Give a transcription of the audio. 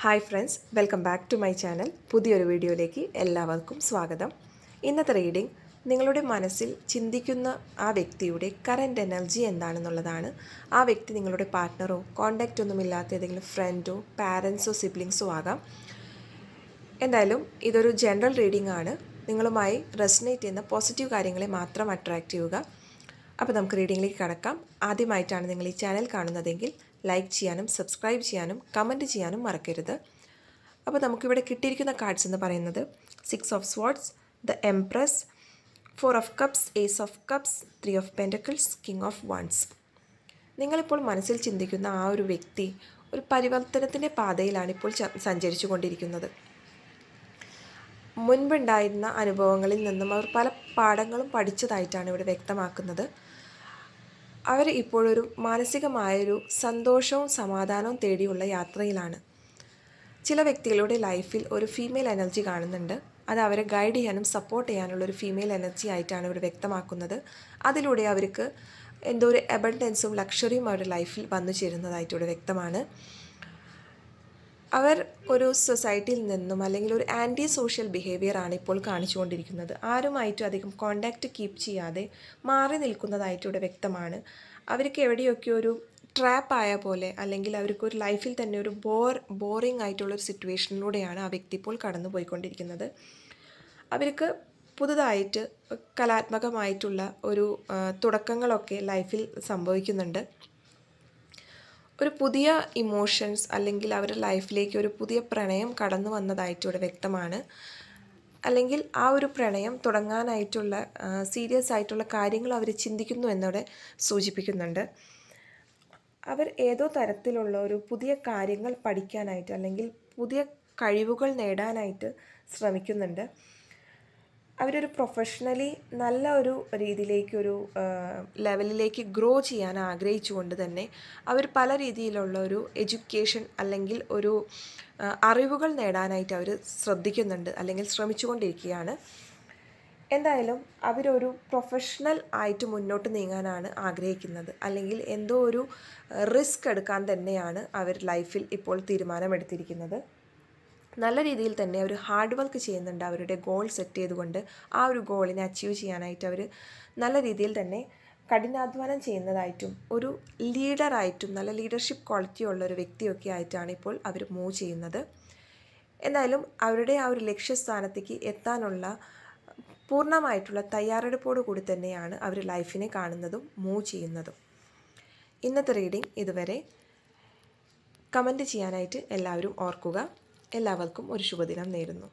Hi friends, welcome back to my channel. പുതിയൊരു വീഡിയോയിലേക്ക് എല്ലാവർക്കും സ്വാഗതം. ഇന്നത്തെ റീഡിംഗ് നിങ്ങളുടെ മനസ്സിൽ ചിന്തിക്കുന്ന ആ വ്യക്തിയുടെ കറൻറ്റ് എനർജി എന്താണെന്നുള്ളതാണ്. ആ വ്യക്തി നിങ്ങളുടെ പാർട്ട്ണറോ കോണ്ടാക്റ്റ് ഒന്നുമില്ലാത്ത ഏതെങ്കിലും ഫ്രണ്ടോ പാരൻസോ സിബ്ലിങ്സോ ആകാം. എന്തായാലും ഇതൊരു ജനറൽ റീഡിംഗ് ആണ്. നിങ്ങളുമായി റെസനേറ്റ് ചെയ്യുന്ന പോസിറ്റീവ് കാര്യങ്ങളെ മാത്രം അട്രാക്റ്റ് ചെയ്യുക. അപ്പോൾ നമുക്ക് റീഡിങ്ങിലേക്ക് കടക്കാം. ആദ്യമായിട്ടാണ് നിങ്ങൾ ഈ ചാനൽ കാണുന്നതെങ്കിൽ ലൈക്ക് ചെയ്യാനും സബ്സ്ക്രൈബ് ചെയ്യാനും കമൻറ്റ് ചെയ്യാനും മറക്കരുത്. അപ്പോൾ നമുക്കിവിടെ കിട്ടിയിരിക്കുന്ന കാർഡ്സ് എന്ന് പറയുന്നത് 6 of swords, the empress, 4 of cups, ace of cups, 3 of pentacles, king of wands. നിങ്ങളിപ്പോൾ മനസ്സിൽ ചിന്തിക്കുന്ന ആ ഒരു വ്യക്തി ഒരു പരിവർത്തനത്തിൻ്റെ പാതയിലാണ് ഇപ്പോൾ സഞ്ചരിച്ചു കൊണ്ടിരിക്കുന്നത്. മുൻപുണ്ടായിരുന്ന അനുഭവങ്ങളിൽ നിന്നും അവർ പല പാഠങ്ങളും പഠിച്ചതായിട്ടാണ് ഇവിടെ വ്യക്തമാക്കുന്നത്. അവർ ഇപ്പോഴൊരു മാനസികമായൊരു സന്തോഷവും സമാധാനവും തേടിയുള്ള യാത്രയിലാണ്. ചില വ്യക്തികളുടെ ലൈഫിൽ ഒരു ഫീമെയിൽ എനർജി കാണുന്നുണ്ട്. അത് അവരെ ഗൈഡ് ചെയ്യാനും സപ്പോർട്ട് ചെയ്യാനുള്ളൊരു ഫീമെയിൽ എനർജി ആയിട്ടാണ് ഇവിടെ വ്യക്തമാക്കുന്നത്. അതിലൂടെ അവർക്ക് എന്തോ ഒരു അബണ്ടൻസും ലക്ഷറിയും അവരുടെ ലൈഫിൽ വന്നു ചേരുന്നതായിട്ട് ഇവിടെ വ്യക്തമാണ്. അവർ ഒരു സൊസൈറ്റിയിൽ നിന്നും അല്ലെങ്കിൽ ഒരു ആൻറ്റി സോഷ്യൽ ബിഹേവിയറാണ് ഇപ്പോൾ കാണിച്ചുകൊണ്ടിരിക്കുന്നത്. ആരുമായിട്ടും അധികം കോണ്ടാക്റ്റ് കീപ്പ് ചെയ്യാതെ മാറി നിൽക്കുന്നതായിട്ട് ഇവിടെ വ്യക്തമാണ്. അവർക്ക് എവിടെയൊക്കെ ഒരു ട്രാപ്പ് ആയ പോലെ അല്ലെങ്കിൽ അവർക്കൊരു ലൈഫിൽ തന്നെ ഒരു ബോറിംഗ് ആയിട്ടുള്ളൊരു സിറ്റുവേഷനിലൂടെയാണ് ആ വ്യക്തി ഇപ്പോൾ കടന്നു പോയിക്കൊണ്ടിരിക്കുന്നത്. അവർക്ക് പുതുതായിട്ട് കലാത്മകമായിട്ടുള്ള ഒരു തുടക്കങ്ങളൊക്കെ ലൈഫിൽ സംഭവിക്കുന്നുണ്ട്. ഒരു പുതിയ ഇമോഷൻസ് അല്ലെങ്കിൽ അവരുടെ ലൈഫിലേക്ക് ഒരു പുതിയ പ്രണയം കടന്നു വന്നതായിട്ട് ഇവിടെ വ്യക്തമാണ്. അല്ലെങ്കിൽ ആ ഒരു പ്രണയം തുടങ്ങാനായിട്ടുള്ള സീരിയസ് ആയിട്ടുള്ള കാര്യങ്ങൾ അവർ ചിന്തിക്കുന്നു എന്നവിടെ സൂചിപ്പിക്കുന്നുണ്ട്. അവർ ഏതോ തരത്തിലുള്ള ഒരു പുതിയ കാര്യങ്ങൾ പഠിക്കാനായിട്ട് അല്ലെങ്കിൽ പുതിയ കഴിവുകൾ നേടാനായിട്ട് ശ്രമിക്കുന്നുണ്ട്. അവരൊരു പ്രൊഫഷണലി നല്ല ഒരു രീതിയിലേക്കൊരു ലെവലിലേക്ക് ഗ്രോ ചെയ്യാൻ ആഗ്രഹിച്ചുകൊണ്ട് തന്നെ അവർ പല രീതിയിലുള്ള ഒരു എഡ്യൂക്കേഷൻ അല്ലെങ്കിൽ ഒരു അറിവുകൾ നേടാനായിട്ട് അവർ ശ്രദ്ധിക്കുന്നുണ്ട് അല്ലെങ്കിൽ ശ്രമിച്ചുകൊണ്ടിരിക്കുകയാണ്. എന്തായാലും അവരൊരു പ്രൊഫഷണൽ ആയിട്ട് മുന്നോട്ട് നീങ്ങാനാണ് ആഗ്രഹിക്കുന്നത്. അല്ലെങ്കിൽ എന്തോ ഒരു റിസ്ക് എടുക്കാൻ തന്നെയാണ് അവർ ലൈഫിൽ ഇപ്പോൾ തീരുമാനമെടുത്തിരിക്കുന്നത്. നല്ല രീതിയിൽ തന്നെ അവർ ഹാർഡ് വർക്ക് ചെയ്യുന്നുണ്ട്. അവരുടെ ഗോൾ സെറ്റ് ചെയ്തുകൊണ്ട് ആ ഒരു ഗോളിനെ അച്ചീവ് ചെയ്യാനായിട്ട് അവർ നല്ല രീതിയിൽ തന്നെ കഠിനാധ്വാനം ചെയ്യുന്നതായിട്ടും ഒരു ലീഡറായിട്ടും നല്ല ലീഡർഷിപ്പ് ക്വാളിറ്റി ഉള്ള ഒരു വ്യക്തിയൊക്കെ ആയിട്ടാണ് ഇപ്പോൾ അവർ മൂവ് ചെയ്യുന്നത്. എന്തായാലും അവരുടെ ആ ഒരു ലക്ഷ്യസ്ഥാനത്തേക്ക് എത്താനുള്ള പൂർണ്ണമായിട്ടുള്ള തയ്യാറെടുപ്പോടു കൂടി തന്നെയാണ് അവർ ലൈഫിനെ കാണുന്നതും മൂവ് ചെയ്യുന്നതും. ഇന്നത്തെ റീഡിംഗ് ഇതുവരെ. കമൻറ്റ് ചെയ്യാനായിട്ട് എല്ലാവരും ഓർക്കുക. എല്ലാവർക്കും ഒരു ശുഭദിനം നേരുന്നു.